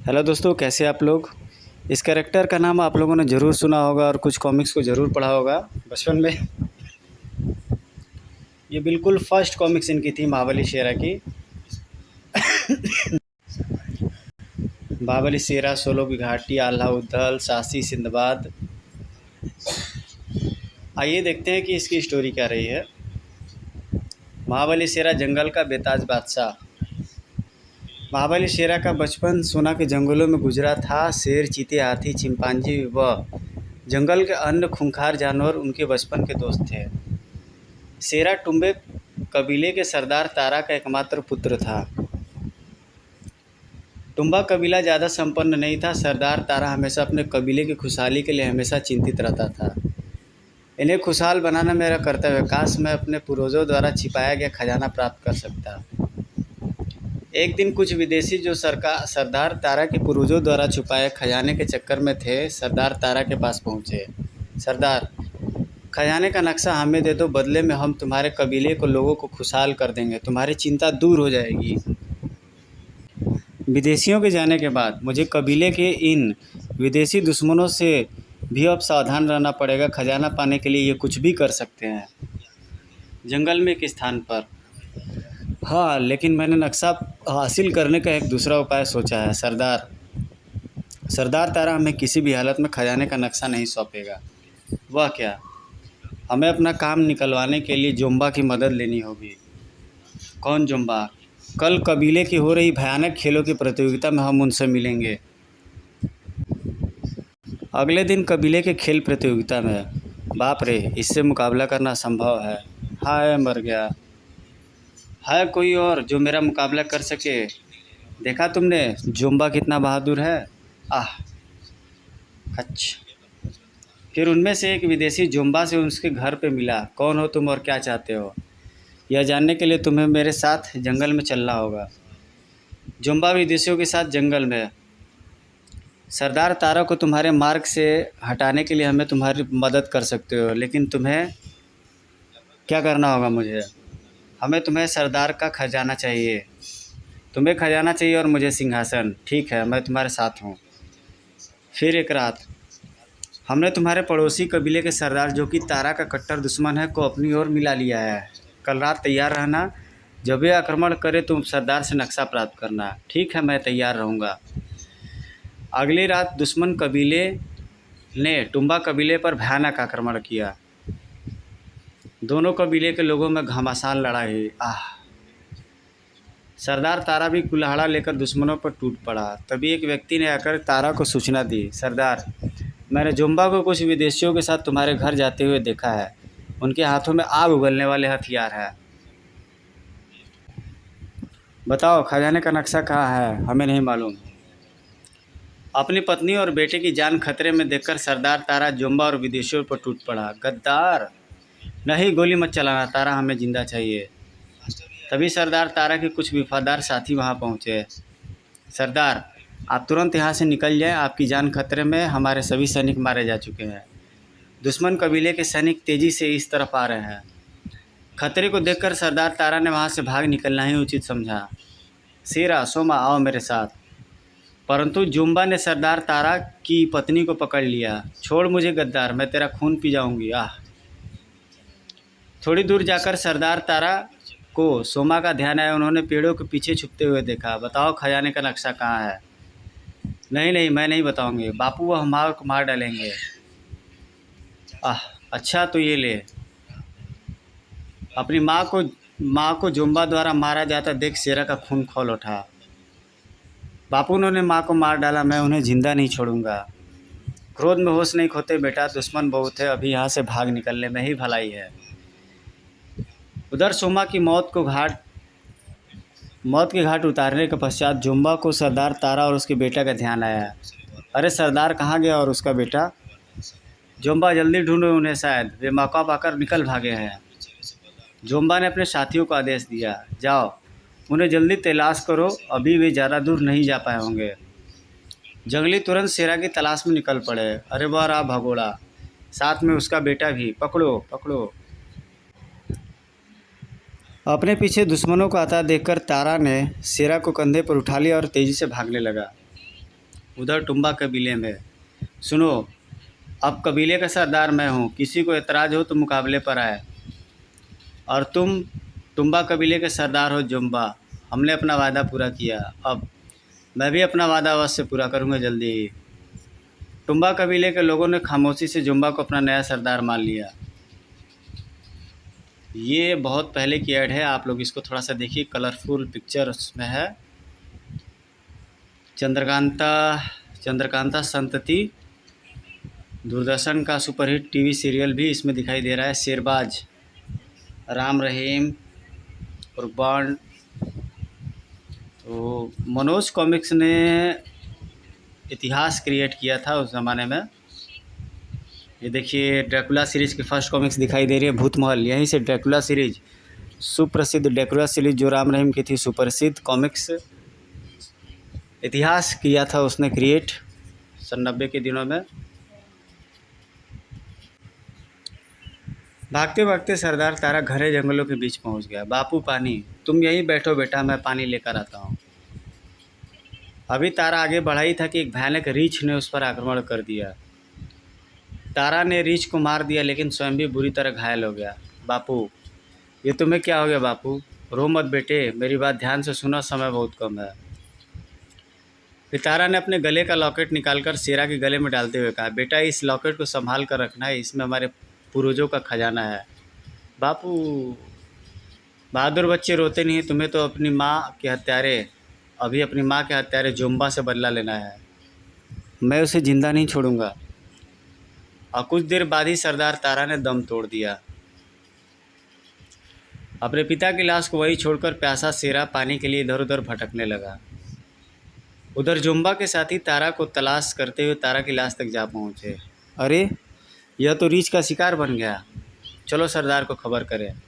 Hello दोस्तों, कैसे आप लोग। इस कैरेक्टर का नाम आप लोगों ने ज़रूर सुना होगा और कुछ कॉमिक्स को ज़रूर पढ़ा होगा बचपन में। ये बिल्कुल फर्स्ट कॉमिक्स इनकी थी, महाबली शेरा की। महाबली शेरा, सोलो की घाटी, आल्हा उद्दल, सासी सिंदबाद। आइए देखते हैं कि इसकी स्टोरी क्या रही है। महाबली शेरा जंगल का बेताज बादशाह। महाबली शेरा का बचपन सोना के जंगलों में गुजरा था। शेर, चीते, हाथी, चिंपांजी व जंगल के अन्य खूंखार जानवर उनके बचपन के दोस्त थे। शेरा टुम्बे कबीले के सरदार तारा का एकमात्र पुत्र था। टुम्बा कबीला ज़्यादा संपन्न नहीं था। सरदार तारा हमेशा अपने कबीले की खुशहाली के लिए हमेशा चिंतित रहता था। इन्हें खुशहाल बनाना मेरा कर्तव्य है। काश मैं अपने पूर्वजों द्वारा छिपाया गया खजाना प्राप्त कर सकता। एक दिन कुछ विदेशी जो सरदार तारा के पूर्वजों द्वारा छुपाए खजाने के चक्कर में थे, सरदार तारा के पास पहुँचे। सरदार, खजाने का नक्शा हमें दे दो, बदले में हम तुम्हारे कबीले को लोगों को खुशहाल कर देंगे, तुम्हारी चिंता दूर हो जाएगी। विदेशियों के जाने के बाद मुझे कबीले के इन विदेशी दुश्मनों से भी अब सावधान रहना पड़ेगा। खजाना पाने के लिए ये कुछ भी कर सकते हैं। जंगल में एक स्थान पर। हाँ, लेकिन मैंने नक्शा हासिल करने का एक दूसरा उपाय सोचा है। सरदार तारा हमें किसी भी हालत में खजाने का नक्शा नहीं सौंपेगा। वह क्या? हमें अपना काम निकलवाने के लिए जोम्बा की मदद लेनी होगी। कौन जोम्बा? कल कबीले की हो रही भयानक खेलों की प्रतियोगिता में हम उनसे मिलेंगे। अगले दिन कबीले के खेल प्रतियोगिता में। बाप रे, इससे मुकाबला करना संभव है। हाय, मर गया। है कोई और जो मेरा मुकाबला कर सके? देखा तुमने जोम्बा कितना बहादुर है। आह, खच। फिर उनमें से एक विदेशी जोम्बा से उसके घर पे मिला। कौन हो तुम और क्या चाहते हो? यह जानने के लिए तुम्हें मेरे साथ जंगल में चलना होगा। जोम्बा विदेशियों के साथ जंगल में। सरदार तारा को तुम्हारे मार्ग से हटाने के लिए हमें तुम्हारी मदद कर सकते हो, लेकिन तुम्हें क्या करना होगा? हमें तुम्हें सरदार का खजाना चाहिए। तुम्हें खजाना चाहिए और मुझे सिंहासन। ठीक है, मैं तुम्हारे साथ हूँ। फिर एक रात हमने तुम्हारे पड़ोसी कबीले के सरदार, जो कि तारा का कट्टर दुश्मन है, को अपनी ओर मिला लिया है। कल रात तैयार रहना। जब वे आक्रमण करे तुम सरदार से नक्शा प्राप्त करना। ठीक है, मैं तैयार रहूँगा। अगली रात दुश्मन कबीले ने टुम्बा कबीले पर भयानक आक्रमण किया। दोनों कबीले के लोगों में घमासान लड़ाई। सरदार तारा भी कुल्हाड़ा लेकर दुश्मनों पर टूट पड़ा। तभी एक व्यक्ति ने आकर तारा को सूचना दी। सरदार, मैंने जोम्बा को कुछ विदेशियों के साथ तुम्हारे घर जाते हुए देखा है। उनके हाथों में आग उगलने वाले हथियार हैं। बताओ, खजाने का नक्शा कहाँ है? हमें नहीं मालूम। अपनी पत्नी और बेटे की जान खतरे में देखकर सरदार तारा जोम्बा और विदेशियों पर टूट पड़ा। गद्दार! नहीं, गोली मत चलाना तारा, हमें जिंदा चाहिए। तभी सरदार तारा के कुछ वफादार साथी वहां पहुंचे। सरदार, आप तुरंत यहाँ से निकल जाएं, आपकी जान खतरे में। हमारे सभी सैनिक मारे जा चुके हैं। दुश्मन कबीले के सैनिक तेज़ी से इस तरफ आ रहे हैं। खतरे को देखकर सरदार तारा ने वहाँ से भाग निकलना ही उचित समझा। शेरा, सोमा, आओ मेरे साथ। परंतु जोम्बा ने सरदार तारा की पत्नी को पकड़ लिया। छोड़ मुझे गद्दार, मैं तेरा खून पी जाऊंगी। थोड़ी दूर जाकर सरदार तारा को सोमा का ध्यान आया। उन्होंने पेड़ों के पीछे छुपते हुए देखा। बताओ, खजाने का नक्शा कहाँ है? नहीं नहीं, मैं नहीं बताऊंगी। बापू वह माँ को मार डालेंगे। अच्छा, तो ये ले। अपनी माँ को जोम्बा द्वारा मारा जाता देख शेरा का खून खौल उठा। बापू, उन्होंने माँ को मार डाला, मैं उन्हें जिंदा नहीं छोड़ूंगा। क्रोध में होश नहीं खोते बेटा, दुश्मन बहुत है, अभी यहाँ से भाग निकलने में ही भलाई है। उधर सोमा की मौत के घाट उतारने के पश्चात जोम्बा को सरदार तारा और उसके बेटा का ध्यान आया। अरे, सरदार कहाँ गया और उसका बेटा? जोम्बा, जल्दी ढूंढो उन्हें, शायद वे मौका पाकर निकल भागे हैं। जोम्बा ने अपने साथियों को आदेश दिया। जाओ, उन्हें जल्दी तलाश करो, अभी वे ज़्यादा दूर नहीं जा पाए होंगे। जंगली तुरंत शेरा की तलाश में निकल पड़े। अरे वाह, रहा भगोड़ा, साथ में उसका बेटा भी। पकड़ो पकड़ो। अपने पीछे दुश्मनों को आता देखकर तारा ने शेरा को कंधे पर उठा लिया और तेज़ी से भागने लगा। उधर टुम्बा कबीले में। सुनो, अब कबीले का सरदार मैं हूँ, किसी को एतराज़ हो तो मुकाबले पर आए। और तुम टुम्बा कबीले के सरदार हो जुम्बा। हमने अपना वादा पूरा किया, अब मैं भी अपना वादा अवश्य पूरा करूँगा जल्दी ही। टुम्बा कबीले के लोगों ने खामोशी से जुम्बा को अपना नया सरदार मान लिया। ये बहुत पहले की ऐड है, आप लोग इसको थोड़ा सा देखिए, कलरफुल पिक्चर उसमें है। चंद्रकांता संतति दूरदर्शन का सुपरहिट टीवी सीरियल भी इसमें दिखाई दे रहा है। शेरबाज, राम रहीम, कुर्बान। तो मनोज कॉमिक्स ने इतिहास क्रिएट किया था उस ज़माने में। ये देखिए ड्रैकुला सीरीज़ की फर्स्ट कॉमिक्स दिखाई दे रही है, भूत महल। यहीं से ड्रैकुला सीरीज, सुप्रसिद्ध ड्रैकुला सीरीज जो राम रहीम की थी, सुप्रसिद्ध कॉमिक्स, इतिहास किया था उसने क्रिएट सन 90 के दिनों में। भागते भागते सरदार तारा घने जंगलों के बीच पहुंच गया। बापू पानी, तुम यहीं बैठो बेटा, मैं पानी लेकर आता हूँ। अभी तारा आगे बढ़ा ही था कि एक भयानक रीछ ने उस पर आक्रमण कर दिया। तारा ने रीछ को मार दिया, लेकिन स्वयं भी बुरी तरह घायल हो गया। बापू, ये तुम्हें क्या हो गया बापू? रो मत बेटे, मेरी बात ध्यान से सुनो, समय बहुत कम है। फिर तारा ने अपने गले का लॉकेट निकालकर शेरा के गले में डालते हुए कहा, बेटा इस लॉकेट को संभाल कर रखना है, इसमें हमारे पूर्वजों का खजाना है। बापू, बहादुर बच्चे रोते नहीं, तुम्हें तो अपनी माँ के हत्यारे जुम्बा से बदला लेना है। मैं उसे जिंदा नहीं छोड़ूंगा। और कुछ देर बाद ही सरदार तारा ने दम तोड़ दिया। अपने पिता की लाश को वहीं छोड़कर प्यासा शेरा पानी के लिए इधर उधर भटकने लगा। उधर जुम्बा के साथी तारा को तलाश करते हुए तारा की लाश तक जा पहुँचे। अरे, यह तो रीछ का शिकार बन गया, चलो सरदार को खबर करें।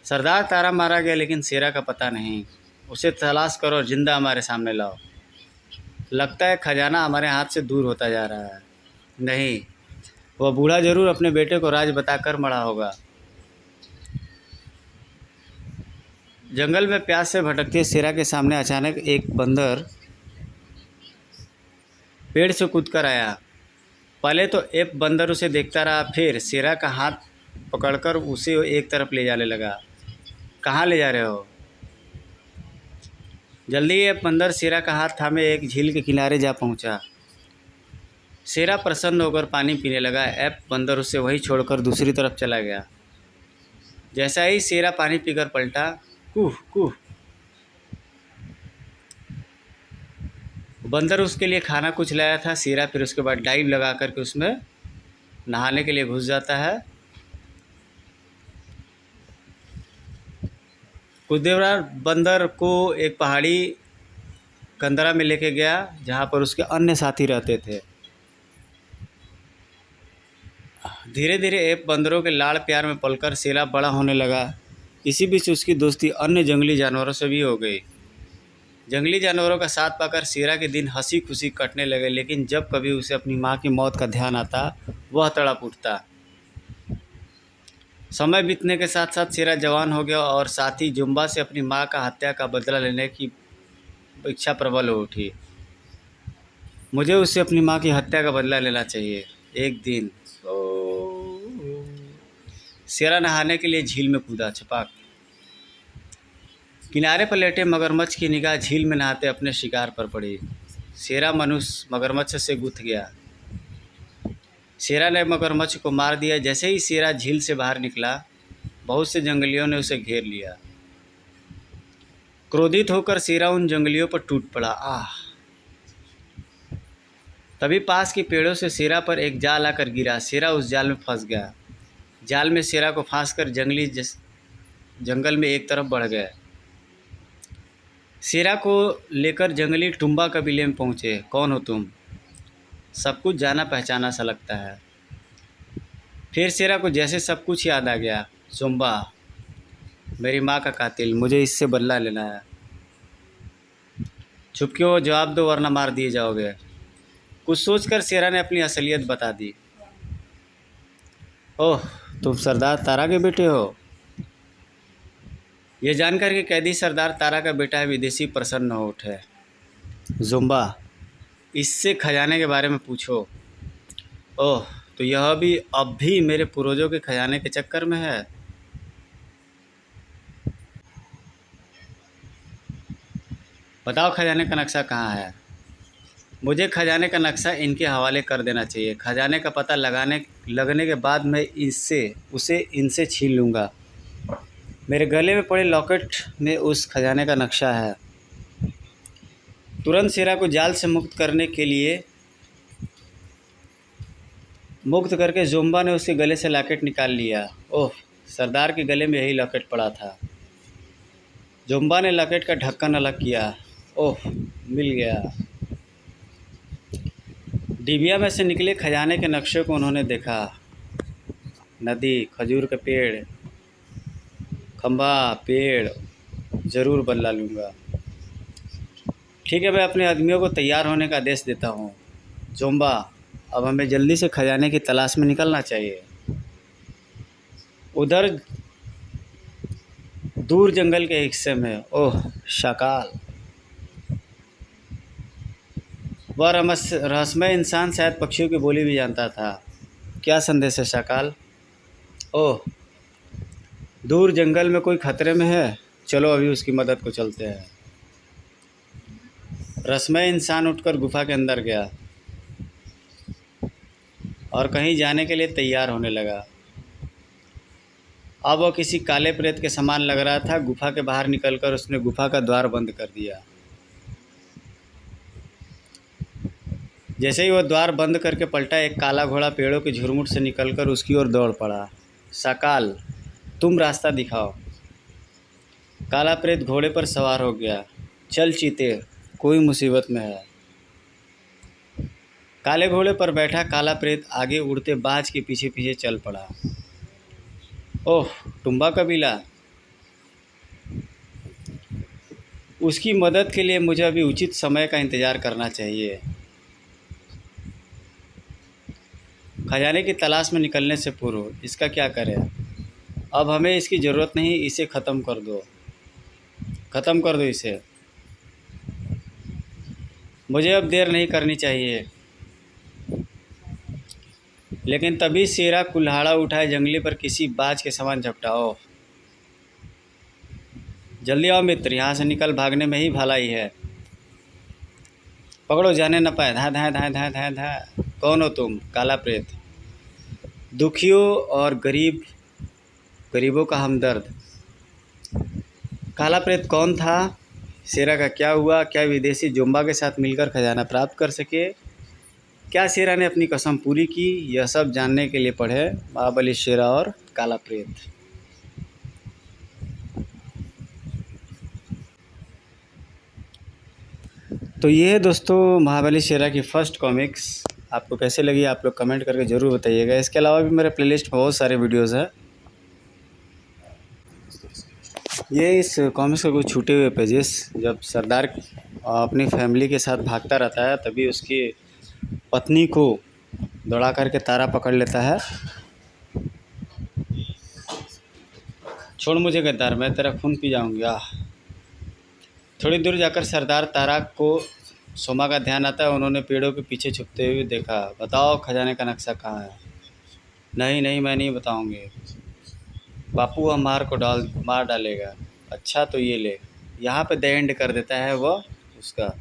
सरदार तारा मारा गया, लेकिन शेरा का पता नहीं। उसे तलाश करो और जिंदा हमारे सामने लाओ। लगता है खजाना हमारे हाथ से दूर होता जा रहा है। नहीं, वह बूढ़ा जरूर अपने बेटे को राज बताकर मरा होगा। जंगल में प्यास से भटकते शेरा के सामने अचानक एक बंदर पेड़ से कूदकर आया। पहले तो एक बंदर उसे देखता रहा, फिर शेरा का हाथ पकड़कर उसे एक तरफ ले जाने लगा। कहाँ ले जा रहे हो? जल्दी एक बंदर शेरा का हाथ थामे एक झील के किनारे जा पहुंचा। शेरा प्रसन्न होकर पानी पीने लगा। ऐप बंदर उसे वहीं छोड़कर दूसरी तरफ चला गया। जैसा ही शेरा पानी पीकर पलटा, कुह कुह, बंदर उसके लिए खाना कुछ लाया था। शेरा फिर उसके बाद डाइव लगा करके उसमें नहाने के लिए घुस जाता है। कुछ देर बाद बंदर को एक पहाड़ी कंदरा में लेके गया, जहाँ पर उसके अन्य साथी रहते थे। धीरे धीरे एप बंदरों के लाड़ प्यार में पलकर शेरा बड़ा होने लगा। इसी बीच उसकी दोस्ती अन्य जंगली जानवरों से भी हो गई। जंगली जानवरों का साथ पाकर शेरा के दिन हंसी खुशी कटने लगे, लेकिन जब कभी उसे अपनी माँ की मौत का ध्यान आता, वह तड़प उठता। समय बीतने के साथ साथ शेरा जवान हो गया और साथी जुम्बा से अपनी माँ का हत्या का बदला लेने की इच्छा प्रबल हो उठी। मुझे उससे अपनी माँ की हत्या का बदला लेना चाहिए एक दिन। शेरा नहाने के लिए झील में कूदा। छपाक, किनारे पर लेटे मगरमच्छ की निगाह झील में नहाते अपने शिकार पर पड़ी। शेरा मनुष्य मगरमच्छ से गुथ गया। शेरा ने मगरमच्छ को मार दिया। जैसे ही शेरा झील से बाहर निकला, बहुत से जंगलियों ने उसे घेर लिया। क्रोधित होकर शेरा उन जंगलियों पर टूट पड़ा। तभी पास के पेड़ों से शेरा पर एक जाल आकर गिरा। शेरा उस जाल में फंस गया। जाल में शेरा को फांसकर जंगल में एक तरफ बढ़ गए। शेरा को लेकर जंगली टुम्बा कबीले में पहुँचे। कौन हो तुम? सब कुछ जाना पहचाना सा लगता है। फिर शेरा को जैसे सब कुछ याद आ गया। जुम्बा, मेरी माँ का कातिल, मुझे इससे बदला लेना है। चुप क्यों? जवाब दो वरना मार दिए जाओगे। कुछ सोचकर शेरा ने अपनी असलियत बता दी। ओह, तुम सरदार तारा के बेटे हो? यह जानकर कि कैदी सरदार तारा का बेटा है, विदेशी प्रसन्न हो उठे। जुम्बा, इससे खजाने के बारे में पूछो। ओह, तो यह भी अब भी मेरे पूर्वजों के खजाने के चक्कर में है। बताओ खजाने का नक्शा कहाँ है। मुझे खजाने का नक्शा इनके हवाले कर देना चाहिए। खजाने का पता लगने के बाद मैं उसे इनसे छीन लूँगा। मेरे गले में पड़े लॉकेट में उस खजाने का नक्शा है। तुरंत शेरा को जाल से मुक्त करके जोम्बा ने उसके गले से लॉकेट निकाल लिया। ओह, सरदार के गले में यही लॉकेट पड़ा था। जोम्बा ने लॉकेट का ढक्कन अलग किया। ओह, मिल गया। डिबिया में से निकले खजाने के नक्शे को उन्होंने देखा। नदी, खजूर के पेड़, खंबा, पेड़ ज़रूर बदला लूँगा। ठीक है, मैं अपने आदमियों को तैयार होने का आदेश देता हूँ। जोम्बा, अब हमें जल्दी से खजाने की तलाश में निकलना चाहिए। उधर दूर जंगल के हिस्से में, ओह शाकाल, वह रहस्यमय इंसान शायद पक्षियों की बोली भी जानता था। क्या संदेश है शाकाल? ओह, दूर जंगल में कोई खतरे में है। चलो अभी उसकी मदद को चलते हैं। रहस्यमय इंसान उठकर गुफा के अंदर गया और कहीं जाने के लिए तैयार होने लगा। अब वह किसी काले प्रेत के समान लग रहा था। गुफा के बाहर निकलकर उसने गुफा का द्वार बंद कर दिया। जैसे ही वह द्वार बंद करके पलटा, एक काला घोड़ा पेड़ों के झुरमुट से निकलकर उसकी ओर दौड़ पड़ा। शाकाल, तुम रास्ता दिखाओ। काला प्रेत घोड़े पर सवार हो गया। चल चीते, कोई मुसीबत में है। काले घोड़े पर बैठा काला प्रेत आगे उड़ते बाज के पीछे पीछे चल पड़ा। ओह, टुम्बा कबीला, उसकी मदद के लिए मुझे अभी उचित समय का इंतज़ार करना चाहिए। खजाने की तलाश में निकलने से पूर्व इसका क्या करें? अब हमें इसकी ज़रूरत नहीं, इसे ख़त्म कर दो इसे। मुझे अब देर नहीं करनी चाहिए। लेकिन तभी शेरा कुल्हाड़ा उठाए जंगली पर किसी बाज के समान झपटा। ओह, जल्दी आओ मित्र, यहाँ से निकल, भागने में ही भलाई है। पकड़ो, जाने न पाए। धा धा धा धा धा धा। कौन हो तुम? काला प्रेत। दुखियों और गरीबों का हमदर्द। काला प्रेत कौन था? शेरा का क्या हुआ? क्या विदेशी जोम्बा के साथ मिलकर खजाना प्राप्त कर सके? क्या शेरा ने अपनी कसम पूरी की? यह सब जानने के लिए पढ़े महाबली शेरा और काला प्रेत। तो ये है दोस्तों महाबली शेरा की फ़र्स्ट कॉमिक्स। आपको कैसे लगी आप लोग कमेंट करके ज़रूर बताइएगा। इसके अलावा भी मेरे प्लेलिस्ट में बहुत सारे वीडियोज़ हैं। ये इस कॉमिक्स के कुछ छूटे हुए पेजेस, जब सरदार अपनी फैमिली के साथ भागता रहता है तभी उसकी पत्नी को दौड़ा करके तारा पकड़ लेता है। छोड़ मुझे गद्दार, मैं तेरा खून पी जाऊंगी। थोड़ी दूर जाकर सरदार तारा को सोमा का ध्यान आता है। उन्होंने पेड़ों के पीछे छुपते हुए देखा। बताओ खजाने का नक्शा कहाँ है? नहीं नहीं, मैं नहीं बताऊंगी। बापू हमार को मार डालेगा। अच्छा तो ये ले। यहाँ पे द एंड कर देता है वो उसका।